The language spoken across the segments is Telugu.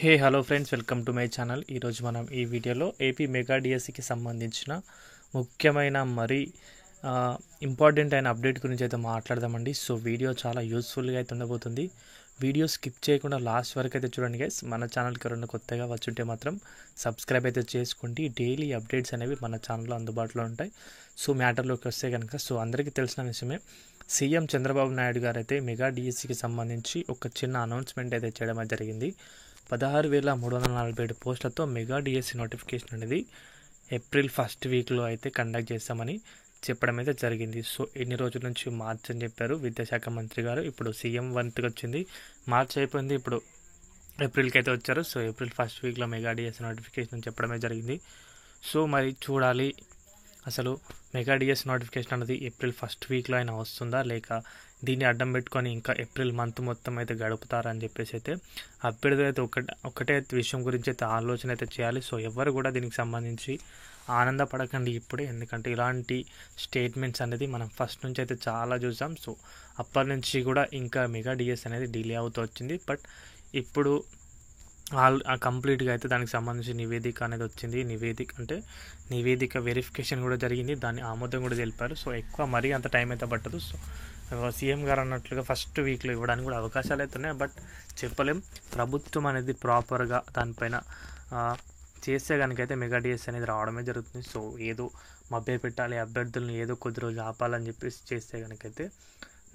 Hello friends, welcome to my channel. ఈరోజు మనం ఈ వీడియోలో ఏపీ మెగా డిఎస్సికి సంబంధించిన ముఖ్యమైన మరి ఇంపార్టెంట్ అయిన అప్డేట్ గురించి అయితే మాట్లాడదామండి. సో వీడియో చాలా యూస్ఫుల్గా అయితే ఉండబోతుంది. వీడియో స్కిప్ చేయకుండా లాస్ట్ వరకు అయితే చూడండి గైస్. మన ఛానల్కి ఎవరైనా కొత్తగా వచ్చుంటే మాత్రం సబ్స్క్రైబ్ అయితే చేసుకోండి. డైలీ అప్డేట్స్ అనేవి మన ఛానల్లో అందుబాటులో ఉంటాయి. సో మ్యాటర్లోకి వస్తే కనుక అందరికీ తెలిసిన విషయమే, సీఎం చంద్రబాబు నాయుడు గారు అయితే మెగా డిఎస్సికి సంబంధించి ఒక చిన్న అనౌన్స్మెంట్ అయితే చేయడం జరిగింది. 16,347 పోస్టులతో మెగా డిఎస్సి నోటిఫికేషన్ అనేది ఏప్రిల్ ఫస్ట్ వీక్లో అయితే కండక్ట్ చేస్తామని చెప్పడం అయితే జరిగింది. సో ఎన్ని రోజుల నుంచి మార్చ్ అని చెప్పారు విద్యాశాఖ మంత్రి గారు. ఇప్పుడు సీఎం వంతుకి వచ్చింది, మార్చ్ అయిపోయింది, ఇప్పుడు ఏప్రిల్కి అయితే వచ్చారు. సో ఏప్రిల్ ఫస్ట్ వీక్లో మెగా డిఎస్సి నోటిఫికేషన్ చెప్పడమే జరిగింది. సో మరి చూడాలి, అసలు మెగా డిఎస్ నోటిఫికేషన్ అనేది ఏప్రిల్ ఫస్ట్ వీక్లో అయినా వస్తుందా, లేక దీన్ని అడ్డం పెట్టుకొని ఇంకా ఏప్రిల్ మంత్ మొత్తం అయితే గడుపుతారని చెప్పేసి అయితే అభ్యర్థులు అయితే ఒకటే విషయం గురించి అయితే ఆలోచన అయితే చేయాలి. సో ఎవరు కూడా దీనికి సంబంధించి ఆనందపడకండి ఇప్పుడే, ఎందుకంటే ఇలాంటి స్టేట్మెంట్స్ అనేది మనం ఫస్ట్ నుంచి అయితే చాలా చూసాం. సో అప్పటి నుంచి కూడా ఇంకా మెగా డిఎస్ అనేది డిలే అవుతూ వచ్చింది. బట్ ఇప్పుడు కంప్లీట్గా అయితే దానికి సంబంధించి నివేదిక అనేది వచ్చింది. నివేదిక వెరిఫికేషన్ కూడా జరిగింది, దాన్ని ఆమోదం కూడా తెలిపారు. సో ఎక్కువ మరీ అంత టైం అయితే పట్టదు. సో సీఎం గారు అన్నట్లుగా ఫస్ట్ వీక్లో ఇవ్వడానికి కూడా అవకాశాలు అయితే ఉన్నాయి. బట్ చెప్పలేం, ప్రభుత్వం అనేది ప్రాపర్గా దానిపైన చేస్తే కనుకైతే మెగా డిఎస్ అనేది రావడమే జరుగుతుంది. సో ఏదో మభ్య పెట్టాలి, అభ్యర్థులను ఏదో కొద్ది రోజులు ఆపాలని చెప్పేసి చేస్తే కనుకైతే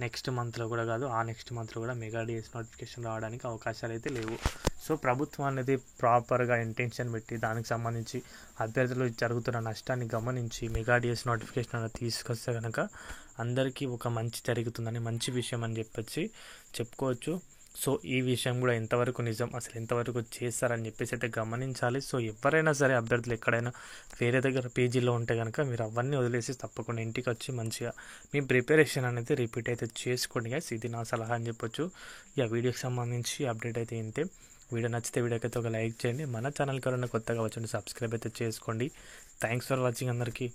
నెక్స్ట్ మంత్లో కూడా కాదు, ఆ నెక్స్ట్ మంత్లో కూడా మెగా డిఎస్ నోటిఫికేషన్ రావడానికి అవకాశాలు అయితే లేవు. సో ప్రభుత్వం అనేది ప్రాపర్గా ఇంటెన్షన్ పెట్టి దానికి సంబంధించి అభ్యర్థులు జరుగుతున్న నష్టాన్ని గమనించి మెగా డిఎస్ నోటిఫికేషన్ అనేది తీసుకొస్తే కనుక అందరికీ ఒక మంచి జరుగుతుందని, మంచి విషయం అని చెప్పుకోవచ్చు. సో ఈ విషయం కూడా ఎంతవరకు నిజం, అసలు ఎంతవరకు చేస్తారని చెప్పేసి అయితే గమనించాలి. సో ఎవరైనా సరే అభ్యర్థులు ఎక్కడైనా వేరే దగ్గర పీజీలో ఉంటే కనుక మీరు అవన్నీ వదిలేసి తప్పకుండా ఇంటికి వచ్చి మంచిగా మీ ప్రిపరేషన్ అనేది రిపీట్ అయితే చేసుకోండి గైస్. ఇది నా సలహా అని చెప్పొచ్చు. వీడియోకి సంబంధించి అప్డేట్ అయితే ఇంతే. వీడియో నచ్చితే వీడియోకి అయితే ఒక లైక్ చేయండి. మన ఛానల్కి ఎవరైనా కొత్తగా వచ్చి సబ్స్క్రైబ్ అయితే చేసుకోండి. థ్యాంక్స్ ఫర్ వాచింగ్ అందరికీ.